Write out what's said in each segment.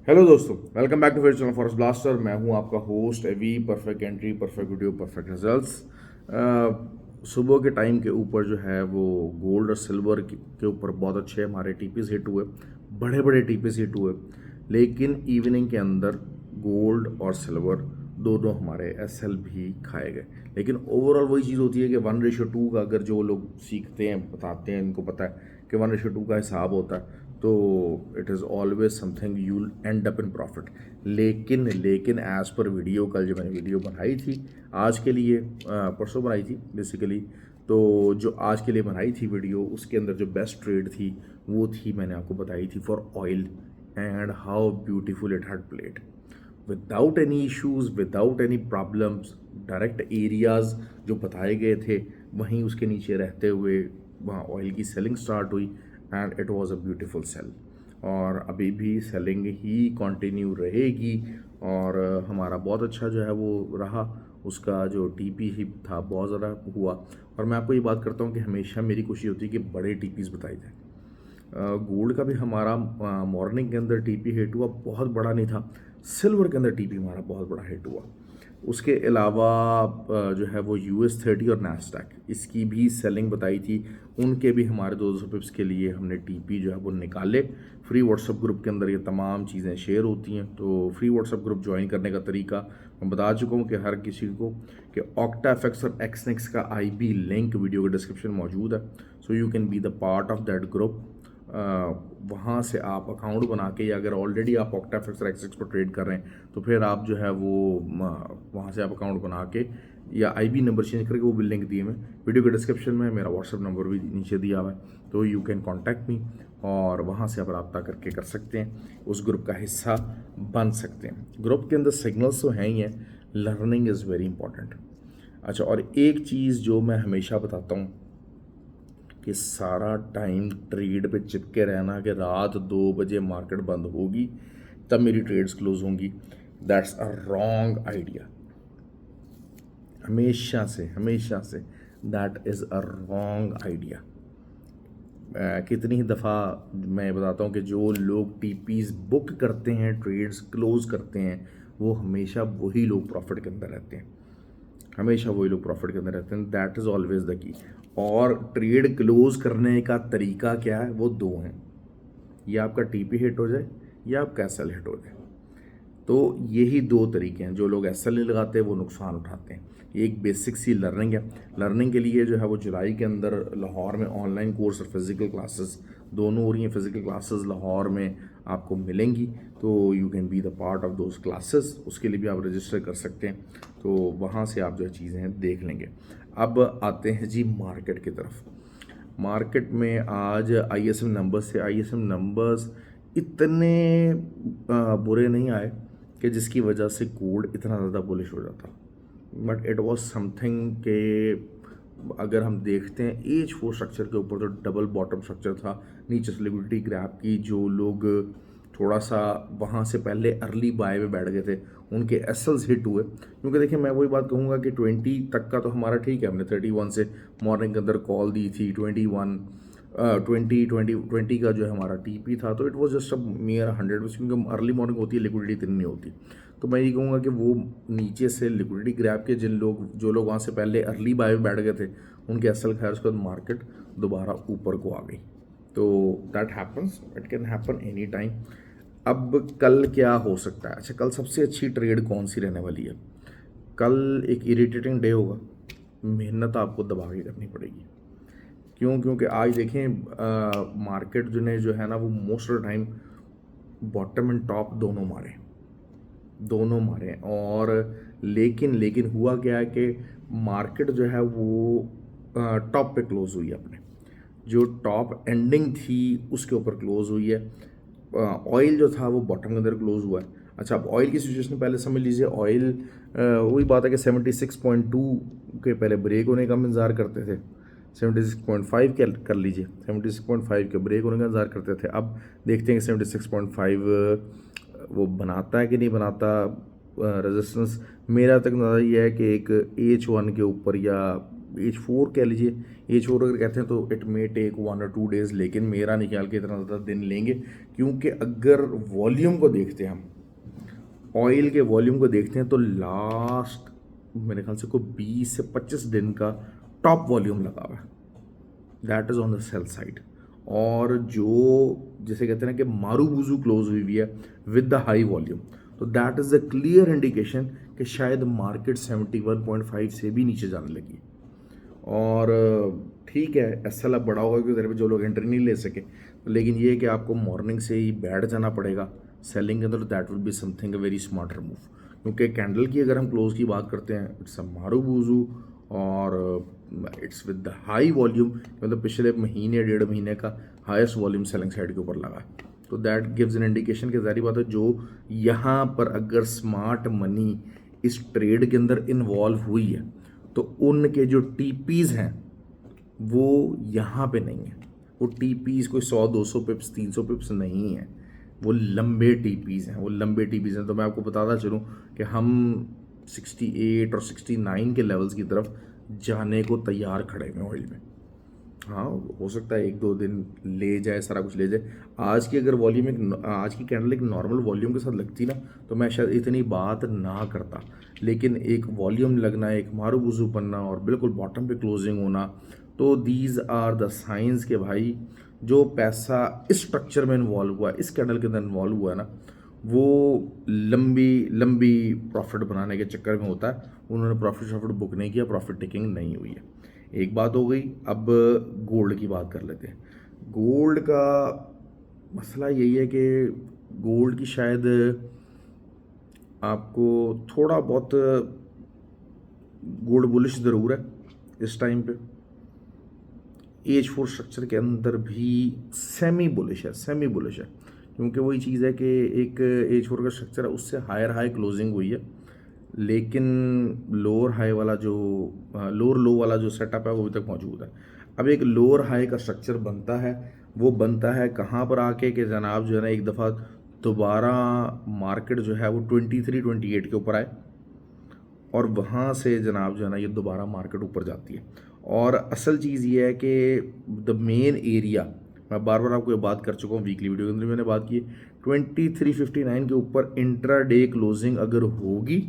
Hello दोस्तों, welcome back to फिर channel forest blaster. मैं हूं आपका host Avi. Perfect entry, perfect video, perfect results. सुबह के टाइम के ऊपर जो है वो गोल्ड और सिल्वर के ऊपर बहुत अच्छे हमारे टीपीज हिट हुए, बड़े बड़े टीपीज हिट हुए। लेकिन इवनिंग के अंदर गोल्ड और सिल्वर दोनों हमारे एसएल भी खाए गए। लेकिन ओवरऑल वही चीज़ होती है कि 1:2 का, अगर जो लोग सीखते हैं बताते हैं इनको पता है कि 1:2 का हिसाब होता है, तो it is always something you and up in profit. लेकिन एज़ पर वीडियो, कल जो मैंने वीडियो बनाई थी आज के लिए, परसों बनाई थी बेसिकली, तो जो आज के लिए बनाई थी वीडियो, उसके अंदर जो बेस्ट ट्रेड थी वो थी, मैंने आपको बताई थी for oil, and how beautiful it had played without any issues, without any problems. Direct areas जो बताए गए थे वहीं उसके नीचे रहते हुए वहाँ ऑयल की सेलिंग स्टार्ट हुई, and it was a beautiful sale. और अभी भी सेलिंग ही कंटिन्यू रहेगी। और हमारा बहुत अच्छा जो है वो रहा, उसका जो टीपी ही था बहुत ज़्यादा हुआ। और मैं आपको ये बात करता हूँ कि हमेशा मेरी कोशिश होती है कि बड़े टीपीज बताए जाए। गोल्ड का भी हमारा मॉर्निंग के अंदर टीपी हिट हुआ, बहुत बड़ा नहीं था। सिल्वर के अंदर टीपी हमारा बहुत बड़ा हिट हुआ। उसके अलावा जो है वो US30 और नैस्डैक, इसकी भी सेलिंग बताई थी। उनके भी हमारे 200 पिप्स के लिए हमने टीपी जो है वो निकाले। फ्री व्हाट्सअप ग्रुप के अंदर ये तमाम चीज़ें शेयर होती हैं, तो फ्री व्हाट्सअप ग्रुप ज्वाइन करने का तरीका मैं बता चुका हूँ कि हर किसी को, कि ऑक्टाफेक्स और एक्सनेक्स का IB लिंक वीडियो के डिस्क्रिप्शन में मौजूद है। So you can be the part of that group. वहाँ से आप अकाउंट बना के, या अगर ऑलरेडी आप ऑक्टाफेक्स और एक्सनेक्स पर ट्रेड कर रहे हैं तो फिर आप जो है वो वहाँ से आप अकाउंट बना के या IB नंबर चेंज करके, वो भी लिंक दिए मैं वीडियो के डिस्क्रिप्शन में, मेरा व्हाट्सअप नंबर भी नीचे दिया हुआ है, तो यू कैन कॉन्टैक्ट मी और वहाँ से आप रब्ता करके कर सकते हैं, उस ग्रुप का हिस्सा बन सकते हैं। ग्रुप के अंदर सिग्नल्स तो हैं ही हैं, लर्निंग इज़ वेरी इंपॉर्टेंट। अच्छा, और एक चीज़ जो मैं हमेशा बताता हूँ कि सारा टाइम ट्रेड पे चिपके रहना कि रात 2 बजे मार्केट बंद होगी तब मेरी ट्रेड्स क्लोज होंगी, दैट्स अ रॉन्ग आइडिया। हमेशा say that is a wrong idea. कितनी ही दफ़ा मैं बताता हूँ कि जो लोग टीपीज बुक करते हैं, ट्रेड्स क्लोज करते हैं, वो हमेशा वही लोग प्रॉफिट के अंदर रहते हैं। हमेशा वही लोग प्रॉफिट के अंदर रहते हैं, that is always the key. और ट्रेड क्लोज करने का तरीका क्या है, वो दो हैं, या आपका टीपी हिट हो जाए या आपका एसएल हिट हो जाए। तो यही दो तरीके हैं। जो लोग एसएल नहीं लगाते वो नुकसान उठाते हैं। ये एक बेसिक सी लर्निंग है। लर्निंग के लिए जो है वो जुलाई के अंदर लाहौर में ऑनलाइन कोर्स और फिज़िकल क्लासेस दोनों हो रही हैं। फिज़िकल क्लासेस लाहौर में आपको मिलेंगी, तो you can be the part of those classes. उसके लिए भी आप रजिस्टर कर सकते हैं, तो वहाँ से आप जो है चीज़ें देख लेंगे। अब आते हैं जी मार्केट की तरफ। मार्केट में आज ISM नंबर्स से, ISM नंबर्स इतने बुरे नहीं आए कि जिसकी वजह से गोल्ड इतना ज़्यादा बुलिश हो जाता, बट इट वाज समथिंग के, अगर हम देखते हैं H4 स्ट्रक्चर के ऊपर, तो डबल बॉटम स्ट्रक्चर था। नीचे से लिक्विडिटी ग्रैब की, जो लोग थोड़ा सा वहाँ से पहले अर्ली बाय में बैठ गए थे उनके एसएल्स हिट हुए। क्योंकि देखिए, मैं वही बात कहूँगा कि 20 तक का तो हमारा ठीक है, हमने 31 से मॉर्निंग के अंदर कॉल दी थी। 21 20 का जो है हमारा टीपी था, तो इट वाज जस्ट अ मियर 100, क्योंकि अर्ली मॉर्निंग होती है, लिक्विडिटी इतनी नहीं होती। तो मैं ये कहूँगा कि वो नीचे से लिक्विडिटी ग्रैब के जो लोग वहाँ से पहले अर्ली बाय में बैठ गए थे, उनके एसएल खाया, उसके बाद मार्केट दोबारा ऊपर को आ गई। तो that happens, it can happen any time. अब कल क्या हो सकता है? अच्छा, कल सबसे अच्छी ट्रेड कौन सी रहने वाली है? कल एक इरिटेटिंग डे होगा, मेहनत आपको दबा के करनी पड़ेगी। क्यों? क्योंकि आज देखें, मार्केट जो है ना, वो most of the time bottom and top दोनों मारे। और लेकिन हुआ क्या है कि मार्केट जो है वो टॉप पे क्लोज हुई है अपने, जो टॉप एंडिंग थी उसके ऊपर क्लोज हुई है। ऑयल जो था वो बॉटम के अंदर क्लोज हुआ है। अच्छा, अब ऑयल की सिचुएशन पहले समझ लीजिए। ऑयल वही बात है कि 76.2 के पहले ब्रेक होने का हम इंतज़ार करते थे। 76.5 के कर लीजिए, 76.5 के ब्रेक होने का इंतज़ार करते थे। अब देखते हैं कि 76.5 वो बनाता है कि नहीं बनाता रेजिस्टेंस। मेरा तक नज़र ये है कि एक H1 के ऊपर, या H4 कह लीजिए, एज फोर अगर कहते हैं तो it may take 1 or 2 days, लेकिन मेरा नहीं ख्याल कि इतना ज़्यादा दिन लेंगे, क्योंकि अगर वॉल्यूम को देखते हैं हम, ऑयल के वॉल्यूम को देखते हैं तो लास्ट मेरे ख्याल से कोई 20 से 25 दिन का टॉप वॉल्यूम लगा हुआ है, that is on the sell side. और जो जैसे कहते हैं ना कि मारूबुजू क्लोज हुई हुई है विद द हाई वॉल्यूम, तो that is the clear indication कि शायद मार्केट 71.5 से भी नीचे जाने लगी। और ठीक है, एसएल अब बड़ा होगा क्योंकि इधर पे जो लोग एंट्री नहीं ले सके, लेकिन ये है कि आपको मॉर्निंग से ही बैठ जाना पड़ेगा सेलिंग के अंदर, that will be something a very smarter move. क्योंकि कैंडल की अगर हम क्लोज की बात करते हैं, इट्स अ मारूबुजू और it's with the high volume, मतलब पिछले महीने 1.5 महीने का हाईएस्ट वॉल्यूम सेलिंग साइड के ऊपर लगा है। तो दैट गिव्स एन इंडिकेशन कि जारी बात है जो यहाँ पर अगर स्मार्ट मनी इस ट्रेड के अंदर इन्वॉल्व हुई है तो उनके जो टीपीज़ हैं वो यहाँ पे नहीं है। वो टीपीज़ कोई 100-200 पिप्स 300 पिप्स नहीं है, वो लंबे टीपीज़ हैं, वो लंबे टीपीज़ हैं। तो मैं आपको बताता चलूँ कि हम 68 और 69 के लेवल्स की तरफ जाने को तैयार खड़े हैं ऑयल में। हाँ, हो सकता है 1-2 दिन ले जाए, सारा कुछ ले जाए। आज की अगर वॉल्यूम आज की कैंडल एक नॉर्मल वॉल्यूम के साथ लगती ना तो मैं शायद इतनी बात ना करता, लेकिन एक वॉल्यूम लगना, एक मारूबुजू बनना और बिल्कुल बॉटम पे क्लोजिंग होना, तो दीज आर द साइंस के भाई जो पैसा इस स्ट्रक्चर में इन्वॉल्व हुआ है, इस कैंडल के अंदर इन्वॉल्व हुआ है ना, वो लंबी लंबी प्रॉफिट बनाने के चक्कर में होता है। उन्होंने प्रॉफिट बुक नहीं किया, प्रॉफिट टेकिंग नहीं हुई है। एक बात हो गई। अब गोल्ड की बात कर लेते हैं। गोल्ड का मसला यही है कि गोल्ड की शायद आपको थोड़ा बहुत गोल्ड बुलिश ज़रूर है इस टाइम पे। एज फोर स्ट्रक्चर के अंदर भी सेमी बुलिश है, क्योंकि वही चीज़ है कि एक एज फोर का स्ट्रक्चर है, उससे हायर हाई क्लोजिंग हुई है, लेकिन लोअर हाई वाला जो लोअर लो वाला जो सेटअप है वो अभी तक मौजूद है। अब एक लोअर हाई का स्ट्रक्चर बनता है, वो बनता है कहाँ पर आके कि जनाब जो है ना एक दफ़ा दोबारा मार्केट जो है वो 23-28 के ऊपर आए और वहाँ से जनाब जो है ना ये दोबारा मार्केट ऊपर जाती है। और असल चीज़ ये है कि द मेन एरिया, मैं बार बार आपको ये बात कर चुका हूँ, वीकली वीडियो के अंदर मैंने बात की, 2359 के ऊपर इंट्रा डे क्लोजिंग अगर होगी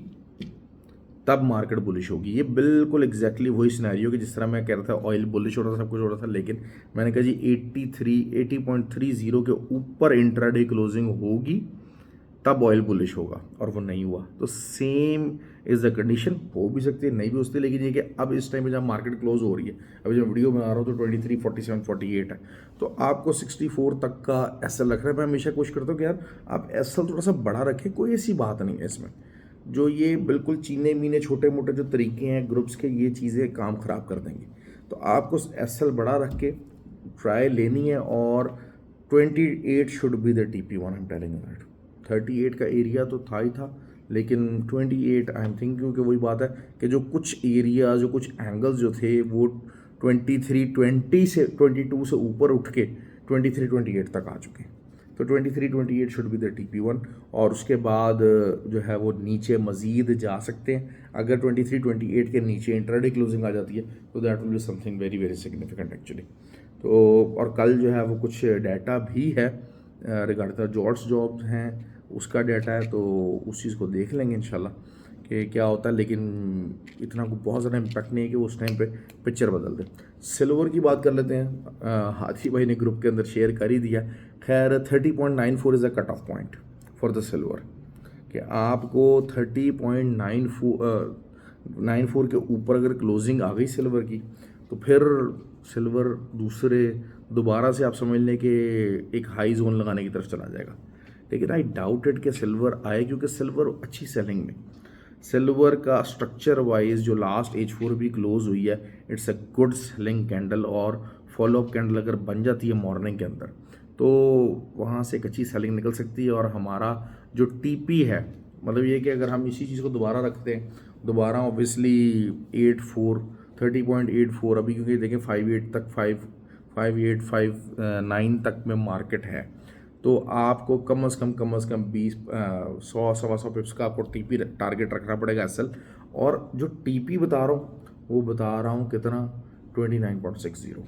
तब मार्केट बुलिश होगी। ये बिल्कुल एग्जैक्टली वही सिनेरियो कि जिस तरह मैं कह रहा था ऑयल बुलिश हो रहा था, सब कुछ हो रहा था, लेकिन मैंने कहा जी 80.30 के ऊपर इंट्राडे क्लोजिंग होगी तब ऑयल बुलिश होगा, और वो नहीं हुआ। तो सेम इज़ द कंडीशन, हो भी सकती है नहीं भी हो सकती, लेकिन ये कि अब इस टाइम पे जब मार्केट क्लोज हो रही है, अभी जब वीडियो बना रहा हूँ तो 23, 47, 48 है, तो आपको 64 तक का एसएल रख रहा है। मैं हमेशा कोशिश करता हूँ कि यार आप एसएल थोड़ा सा बड़ा रखें, कोई ऐसी बात नहीं है इसमें। जो ये बिल्कुल चीने मीने छोटे मोटे जो तरीके हैं ग्रुप्स के, ये चीज़ें काम ख़राब कर देंगी। तो आपको एसएल बड़ा रख के ट्राई लेनी है, और 28 should be the TP1, I am telling you that. 38 का एरिया तो था ही था, लेकिन 28 आई एम थिंकिंग, क्योंकि वही बात है कि जो कुछ एरिया, जो कुछ एंगल्स जो थे वो 23-20 से 22 से ऊपर उठ के 23-28 तक आ चुके हैं। तो 23-28 शुड बी द TP1, और उसके बाद जो है वो नीचे मज़ीद जा सकते हैं। अगर 23-28 के नीचे इंट्राडे क्लोजिंग आ जाती है तो that will be something very very significant actually. तो और कल जो है वो कुछ डाटा भी है रिगार्डिंग जॉब्स हैं, उसका डाटा है, तो उस चीज़ को देख लेंगे इंशाल्लाह कि क्या होता है, लेकिन इतना को बहुत ज़्यादा इम्पैक्ट नहीं है कि वो उस टाइम पे पिक्चर बदल दे। सिल्वर की बात कर लेते हैं। हाथी भाई ने ग्रुप के अंदर शेयर कर ही दिया। खैर 30.94 is a cut off point for the silver, कि आपको 30.94 के ऊपर अगर क्लोजिंग आ गई सिल्वर की तो फिर सिल्वर दोबारा से आप समझ लें कि एक हाई जोन लगाने की तरफ चला जाएगा। लेकिन आई डाउटेड कि सिल्वर आए, क्योंकि सिल्वर अच्छी सेलिंग में, सिल्वर का स्ट्रक्चर वाइज जो लास्ट एज 4 भी क्लोज हुई है, it's a good selling candle, और फॉलोअप कैंडल अगर बन जाती है मॉर्निंग के अंदर तो वहाँ से एक अच्छी सेलिंग निकल सकती है। और हमारा जो TP है, मतलब ये कि अगर हम इसी चीज़ को दोबारा रखते हैं, दोबारा ऑब्वियसली 30.84 अभी, क्योंकि देखें 58 तक 5859 तक में मार्केट है, तो आपको कम से कम 100-125 पिप्स का आपको TP टारगेट रखना पड़ेगा एसएल। और जो TP बता रहा हूँ वो बता रहा हूँ कितना, 29.60।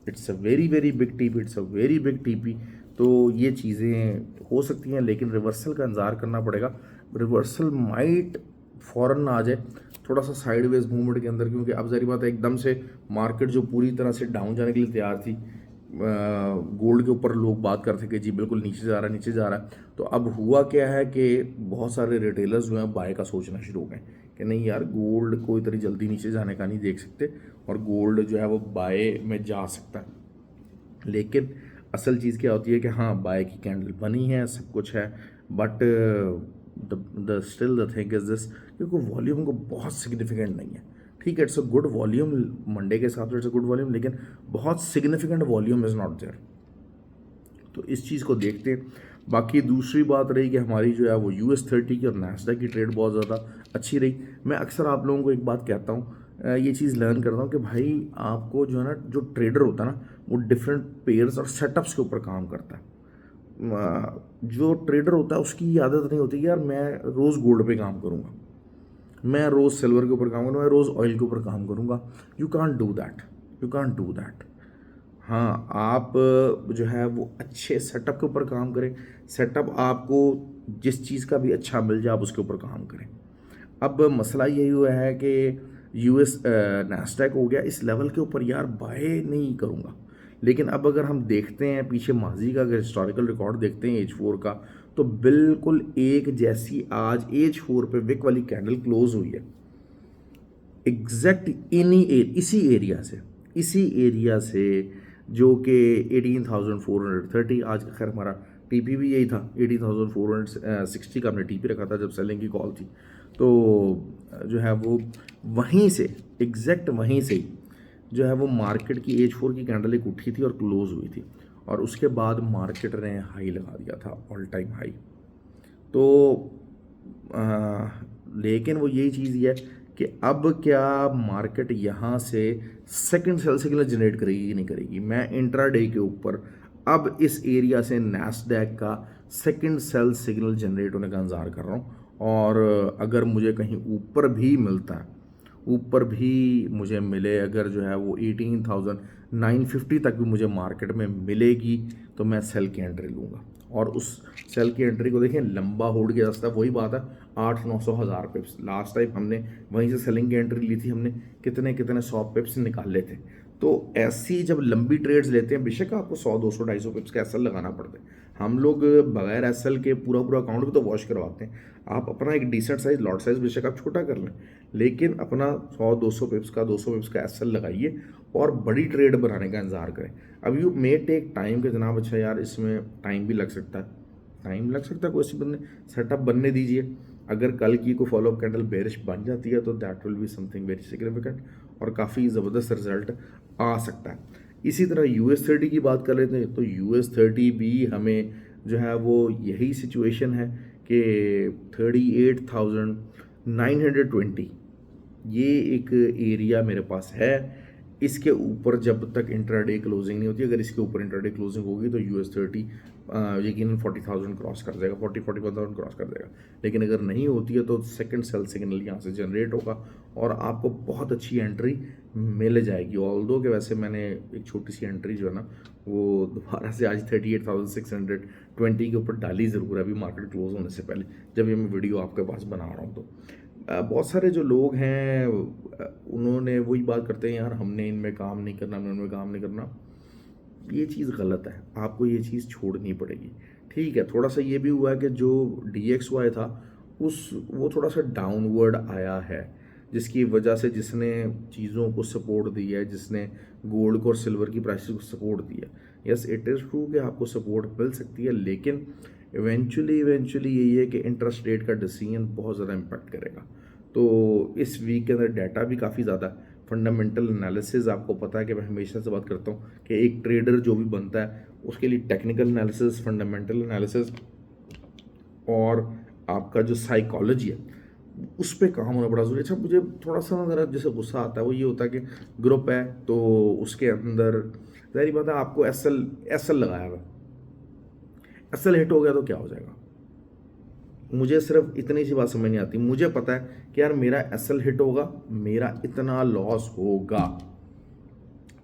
It's a very very big TP, it's a very big TP. तो ये चीज़ें हो सकती हैं, लेकिन रिवर्सल का इंतज़ार करना पड़ेगा। रिवर्सल माइट फ़ौरन आ जाए थोड़ा सा साइडवेज मूवमेंट के अंदर, क्योंकि अब ज़ाहिर बात है एकदम से मार्केट जो पूरी तरह से डाउन जाने के लिए तैयार थी, गोल्ड के ऊपर लोग बात करते कि जी बिल्कुल नीचे जा रहा है, नीचे जा रहा है। तो अब हुआ क्या है कि बहुत सारे रिटेलर्स जो हैं बाय का सोचना शुरू हो गए कि नहीं यार, गोल्ड को इतनी जल्दी नीचे जाने का नहीं देख सकते, और गोल्ड जो है वो बाय में जा सकता है। लेकिन असल चीज़ क्या होती है कि हाँ, बाय की कैंडल बनी है, सब कुछ है, but the still the thing is this, क्योंकि वॉल्यूम को बहुत सिग्निफिकेंट नहीं है। ठीक है, it's a good volume Monday के हिसाब से, इट्स अ गुड वॉल्यूम, लेकिन बहुत significant volume is not there. तो इस चीज़ को देखते हैं। बाकी दूसरी बात रही कि हमारी जो है वो US30 की और नैस्डैक की ट्रेड बहुत ज़्यादा अच्छी रही। मैं अक्सर आप लोगों को एक बात कहता हूँ, ये चीज़ लर्न करता हूँ कि भाई आपको जो है ना, जो ट्रेडर होता है ना, वो डिफरेंट पेयर्स और सेटअप्स के ऊपर काम करता है। जो ट्रेडर होता है उसकी ये आदत नहीं होती कि यार मैं रोज़ गोल्ड पे काम करूँगा, मैं रोज़ सिल्वर के ऊपर काम करूँगा, मैं रोज़ ऑयल के ऊपर काम करूँगा। You can't do that, you can't do that. हाँ, आप जो है वो अच्छे सेटअप के ऊपर काम करें। सेटअप आपको जिस चीज़ का भी अच्छा मिल जाए, आप उसके ऊपर काम करें। अब मसला यही हुआ है कि US नैस्डैक हो गया इस लेवल के ऊपर, यार बाय नहीं करूँगा। लेकिन अब अगर हम देखते हैं पीछे माजी का, अगर हिस्टोरिकल रिकॉर्ड देखते हैं H4 का, तो बिल्कुल एक जैसी आज H4 पे विक वाली कैंडल क्लोज हुई है, एग्जैक्ट इसी एरिया से जो कि 18,430। आज का खैर हमारा टीपी भी यही था, 18,460 का हमने टीपी रखा था जब सेलिंग की कॉल थी। तो जो है वो वहीं से, एग्जैक्ट वहीं से ही जो है वो मार्केट की H4 की कैंडल एक उठी थी और क्लोज हुई थी, और उसके बाद मार्केट ने हाई लगा दिया था, ऑल टाइम हाई। तो लेकिन वो यही चीज़ है कि अब क्या मार्केट यहाँ से सेकंड सेल सिग्नल जनरेट करेगी कि नहीं करेगी। मैं इंट्राडे के ऊपर अब इस एरिया से नैस्डैक का सेकंड सेल सिग्नल जनरेट होने का इंतज़ार कर रहा हूँ, और अगर मुझे कहीं ऊपर भी मिलता है, ऊपर भी मुझे मिले, अगर जो है वो 18,950 तक भी मुझे मार्केट में मिलेगी, तो मैं सेल की एंट्री लूँगा। और उस सेल की एंट्री को देखें, लंबा होल्ड किया रास्ता, वही बात है 800-900 हज़ार पिप्स। लास्ट टाइम हमने वहीं से सेलिंग की एंट्री ली थी, हमने कितने कितने 100 पिप्स निकाले थे। तो ऐसी जब लंबी ट्रेड्स लेते हैं, बेशक आपको 100, 200, 250 पिप्स का एसएल लगाना पड़ता है। हम लोग बगैर एसएल के पूरा पूरा अकाउंट भी तो वॉश करवाते हैं। आप अपना एक डिसेंट साइज लॉट साइज बेशक आप छोटा कर लें, लेकिन अपना 100-200 पिप्स का, 200 पिप्स का एसएल लगाइए और बड़ी ट्रेड बनाने का इंतजार करें। अब यू मे टेक टाइम के जनाब, अच्छा यार इसमें टाइम भी लग सकता है, टाइम लग सकता है, कोई सी बनने सेटअप बनने दीजिए। अगर कल की को फॉलोअप कैंडल बेरिश बन जाती है तो that will be something very significant, और काफ़ी ज़बरदस्त रिजल्ट आ सकता है। इसी तरह US30 की बात कर लेते हैं, तो US30 भी हमें जो है वो यही सिचुएशन है कि 38,920 ये एक एरिया मेरे पास है। इसके ऊपर जब तक इंट्राडे क्लोजिंग नहीं होती, अगर इसके ऊपर इंट्राडे क्लोजिंग होगी तो US30 यकीनन 40,000 क्रॉस कर जाएगा, 40-41,000 क्रॉस कर जाएगा। लेकिन अगर नहीं होती है तो सेकंड सेल सिग्नल यहाँ से जनरेट होगा और आपको बहुत अच्छी एंट्री मिल जाएगी। ऑल्दो कि वैसे मैंने एक छोटी सी एंट्री जो है ना वो दोबारा से आज 38,620 के ऊपर डाली ज़रूर है, अभी मार्केट क्लोज होने से पहले, जब ये मैं वीडियो आपके पास बना रहा हूँ। तो बहुत सारे जो लोग हैं उन्होंने वही बात करते हैं, यार हमने इनमें काम नहीं करना, हमने इनमें काम नहीं करना। ये चीज़ गलत है, आपको ये चीज़ छोड़नी पड़ेगी। ठीक है, थोड़ा सा ये भी हुआ है कि जो DXY था वो थोड़ा सा डाउनवर्ड आया है, जिसकी वजह से जिसने चीज़ों को सपोर्ट दिया है, जिसने गोल्ड को और सिल्वर की प्राइसेस को सपोर्ट दिया, यस इट इज़ ट्रू कि आपको सपोर्ट मिल सकती है, लेकिन इवेंचुअली यही है कि इंटरेस्ट रेट का डिसीजन बहुत ज़्यादा इम्पैक्ट करेगा। तो इस वीक के अंदर डाटा भी काफ़ी ज़्यादा, फंडामेंटल एनालिसिस आपको पता है कि मैं हमेशा से बात करता हूँ कि एक ट्रेडर जो भी बनता है उसके लिए टेक्निकल एनालिसिस, फंडामेंटल एनालिसिस और आपका जो साइकोलॉजी है उस पर काम होना बड़ा ज़रूरी है। अच्छा, मुझे थोड़ा सा ना ज़रा जैसे गुस्सा आता है वो ये होता है कि ग्रुप है तो उसके अंदर ज़ाहिर बात है आपको एसएल लगाया हुआ, एसएल हिट हो गया तो क्या हो जाएगा। मुझे सिर्फ इतनी सी बात समझ नहीं आती, मुझे पता है कि यार मेरा एसएल हिट होगा, मेरा इतना लॉस होगा,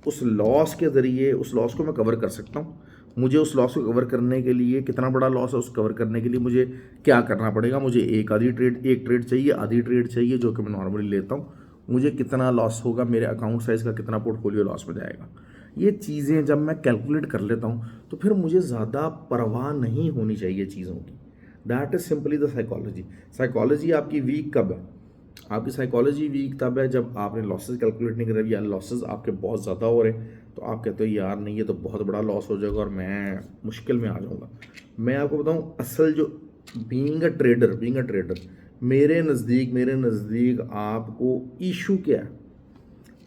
उस लॉस के ज़रिए उस लॉस को मैं कवर कर सकता हूँ। मुझे उस लॉस को कवर करने के लिए, कितना बड़ा लॉस है उस कवर करने के लिए मुझे क्या करना पड़ेगा, मुझे एक ट्रेड चाहिए, आधी ट्रेड चाहिए जो कि मैं नॉर्मली लेता हूँ, मुझे कितना लॉस होगा, मेरे अकाउंट साइज़ का कितना पोर्टफोलियो लॉस में जाएगा। ये चीज़ें जब मैं कैलकुलेट कर लेता हूँ तो फिर मुझे ज़्यादा परवाह नहीं होनी चाहिए चीज़ों की। That is simply the psychology. Psychology आपकी वीक कब है? आपकी साइकोलॉजी वीक तब है जब आपने लॉसेस कैलकुलेट नहीं करे या लॉसेस आपके बहुत ज़्यादा हो रहे हैं, तो आप कहते हो यार नहीं ये तो बहुत बड़ा लॉस हो जाएगा और मैं मुश्किल में आ जाऊँगा। मैं आपको बताऊँ असल जो बीइंग अ ट्रेडर मेरे नज़दीक आपको इशू क्या है,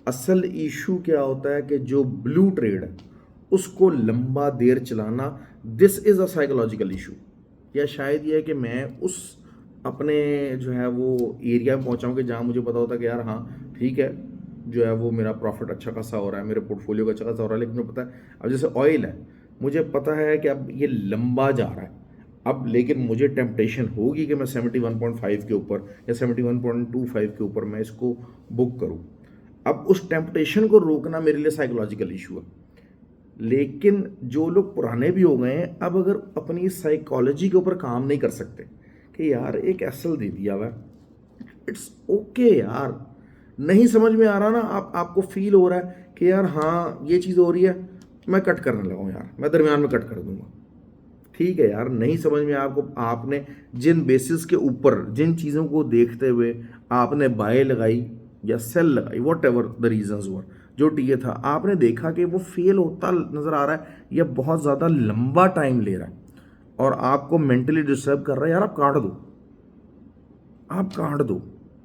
असल इशू क्या होता है कि जो ब्लू ट्रेड है उसको लंबा देर चलाना, this is a psychological issue. या शायद ये है कि मैं उस अपने जो है वो एरिया में पहुंचा हूं कि जहां मुझे पता होता है कि यार हाँ ठीक है, जो है वो मेरा प्रॉफिट अच्छा खासा हो रहा है, मेरे पोर्टफोलियो का अच्छा खासा हो रहा है, लेकिन मुझे पता है अब जैसे ऑयल है, मुझे पता है कि अब ये लंबा जा रहा है, अब लेकिन मुझे टेम्पटेशन होगी कि मैं 71.5 के ऊपर या 71.25 के ऊपर मैं इसको बुक करूं। अब उस टेम्पटेशन को रोकना मेरे लिए साइकोलॉजिकल इशू है। लेकिन जो लोग पुराने भी हो गए हैं, अब अगर अपनी साइकोलॉजी के ऊपर काम नहीं कर सकते कि यार एक एसल दे दिया हुआ है, इट्स ओके यार, नहीं समझ में आ रहा ना, आपको फील हो रहा है कि यार हाँ ये चीज़ हो रही है, मैं कट करने लगा हूँ यार, मैं दरमियान में कट कर दूंगा। ठीक है यार, नहीं समझ में आपको, आपने जिन बेसिस के ऊपर, जिन चीज़ों को देखते हुए आपने बाय लगाई या सेल लगाई, वॉट एवर द रीजंस वर, जो टीए था आपने देखा कि वो फेल होता नज़र आ रहा है या बहुत ज़्यादा लंबा टाइम ले रहा है और आपको मेंटली डिस्टर्ब कर रहा है, यार आप काट दो, आप काट दो,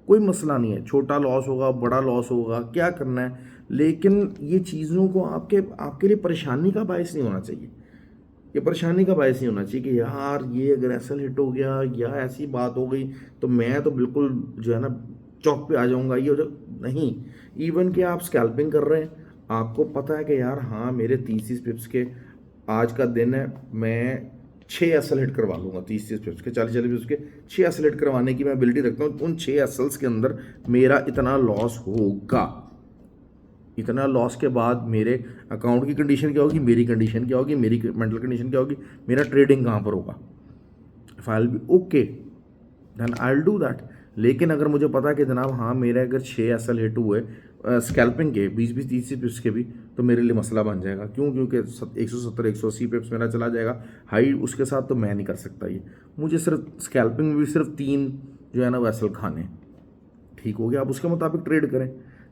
कोई मसला नहीं है, छोटा लॉस होगा बड़ा लॉस होगा, क्या करना है, लेकिन ये चीज़ों को आपके आपके लिए परेशानी का बायस नहीं होना चाहिए। ये परेशानी का बायस नहीं होना चाहिए कि यार ये अगर एसल हिट हो गया या ऐसी बात हो गई तो मैं तो बिल्कुल जो है ना चौक पे आ जाऊंगा, ये हो जाए नहीं। इवन कि आप स्कैल्पिंग कर रहे हैं, आपको पता है कि यार हाँ मेरे 30 पिप्स के आज का दिन है, मैं 6 एसल हिट करवा लूँगा, 30 पिप्स के 40 पिप्स के 6 एसल हिट करवाने की मैं एबिलिटी रखता हूँ, उन 6 एसल्स के अंदर मेरा इतना लॉस होगा, इतना लॉस के बाद मेरे अकाउंट की कंडीशन क्या होगी, मेरी कंडीशन क्या होगी, मेरी मेंटल कंडीशन क्या होगी, मेरा ट्रेडिंग कहाँ पर होगा। If I will be okay then I will do that. लेकिन अगर मुझे पता है कि जनाब हाँ मेरे अगर 6 एसल हिट हुए स्कैल्पिंग के 20-30 पिप्स के भी, तो मेरे लिए मसला बन जाएगा। क्यों? क्योंकि 170-180 पिप्स मेरा चला जाएगा हाई, उसके साथ तो मैं नहीं कर सकता ये, मुझे सिर्फ स्कैल्पिंग में भी सिर्फ 3 जो है ना वैसल खाने। ठीक हो गया, आप उसके मुताबिक ट्रेड करें।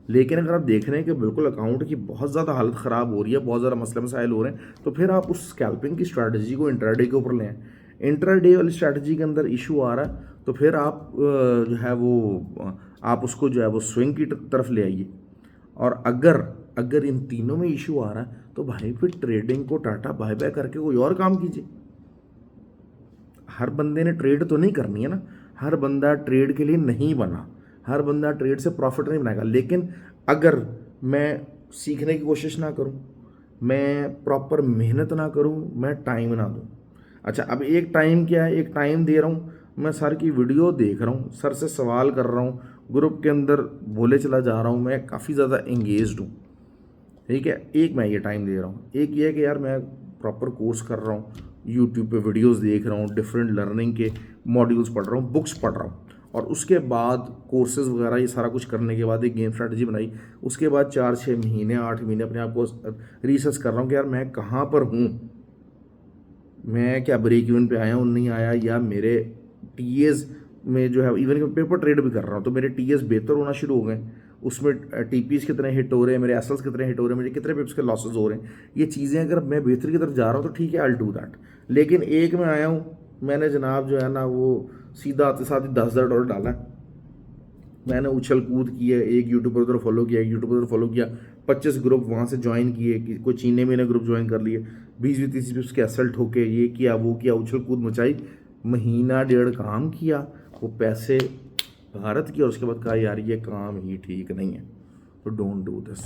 लेकिन अगर आप देख रहे हैं कि बिल्कुल अकाउंट की बहुत ज़्यादा हालत ख़राब हो रही है, बहुत ज़्यादा मसले मसाइल हो रहे हैं, तो फिर आप उस स्कैल्पिंग की स्ट्रैटेजी को इंट्राडे के ऊपर लें। इंट्राडे वाली स्ट्रैटेजी के अंदर इशू आ रहा है तो फिर आप जो है वो आप उसको जो है वो स्विंग की तरफ ले आइए। और अगर अगर इन तीनों में इशू आ रहा है तो भाई फिर ट्रेडिंग को टाटा बाय बाय करके कोई और काम कीजिए। हर बंदे ने ट्रेड तो नहीं करनी है ना, हर बंदा ट्रेड के लिए नहीं बना, हर बंदा ट्रेड से प्रॉफिट नहीं बनाएगा। लेकिन अगर मैं सीखने की कोशिश ना करूं, मैं प्रॉपर मेहनत ना करूं, मैं टाइम ना दूं। अच्छा, अब एक टाइम क्या है, एक टाइम दे रहा हूं, मैं सर की वीडियो देख रहा हूं, सर से सवाल कर रहा हूं, ग्रुप के अंदर बोले चला जा रहा हूं, मैं काफ़ी ज़्यादा एंगेज्ड हूँ। ठीक है, एक मैं ये टाइम दे रहा हूँ, एक ये है कि यार मैं प्रॉपर कोर्स कर रहा हूँ, यूट्यूब पे वीडियोस देख रहा हूँ, डिफरेंट लर्निंग के मॉड्यूल्स पढ़ रहा हूँ, बुक्स पढ़ रहा हूँ, और उसके बाद कोर्सेज वगैरह ये सारा कुछ करने के बाद एक गेम स्ट्रैटेजी बनाई। उसके बाद 4-6 महीने 8 महीने अपने आप को रिसर्च कर रहा हूँ कि यार मैं कहाँ पर हूँ, मैं क्या ब्रेक इवन पे आया हूँ नहीं आया, या मेरे टीएस में जो है, इवन मैं पेपर ट्रेड भी कर रहा हूँ तो मेरे टीएस बेहतर होना शुरू हो गए, उसमें टीपीस कितने हिट हो रहे हैं, मेरे एसएल्स कितने हिट हो रहे हैं, मुझे कितने पिप्स के लॉसेज हो रहे हैं, ये चीज़ें अगर मैं बेहतर की तरफ जा रहा हूँ तो ठीक है, आई विल डू दैट। लेकिन एक में आया हूँ, मैंने जनाब जो है ना वो सीधा आते साथ ही $10,000 डाला है, मैंने उछल कूद की है, एक यूट्यूबर उधर फॉलो किया, एक यूट्यूबर उधर फॉलो किया, 25 ग्रुप वहाँ से ज्वाइन किए, कोई चीने में ग्रुप ज्वाइन कर लिए, 20-30 भी उसके असल्ट होके ये किया वो किया, उछल कूद मचाई, महीना डेढ़ काम किया, वो पैसे भारत की, और उसके बाद कहा यार ये काम ही ठीक नहीं है, तो don't do this,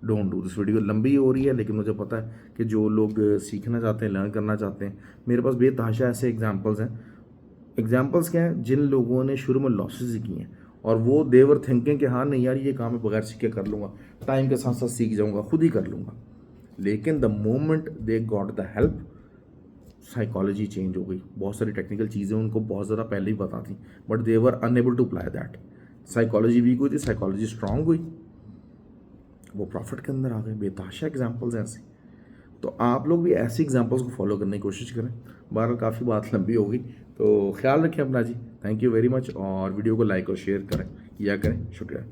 don't do this. Video लंबी हो रही है लेकिन मुझे पता है कि जो लोग सीखना चाहते हैं, लर्न करना चाहते हैं, मेरे पास बेतहाशा ऐसे एग्जाम्पल्स हैं। एग्जाम्पल्स क्या हैं? जिन लोगों ने शुरू में लॉसेस किए हैं और वो देवर थिंकिंग कि हाँ नहीं यार ये काम मैं बगैर सीखे कर लूँगा, टाइम के साथ साथ सीख जाऊँगा, खुद ही कर लूँगा। लेकिन the moment they got the help, psychology change हो गई। बहुत सारी टेक्निकल चीज़ें उनको बहुत ज़्यादा पहले ही पता थी, but they were unable to apply that. Psychology weak हुई थी, साइकोलॉजी स्ट्रांग हुई, वो प्रॉफिट के अंदर आ गए। बेताशा एग्जाम्पल्स हैं ऐसे। तो आप लोग भी ऐसी एग्जाम्पल्स को फॉलो करने की कोशिश करें। बहरहाल काफ़ी बात लंबी हो गई, तो ख्याल रखें अपना जी। थैंक यू वेरी मच, और वीडियो को लाइक और शेयर करें, किया करें। शुक्रिया।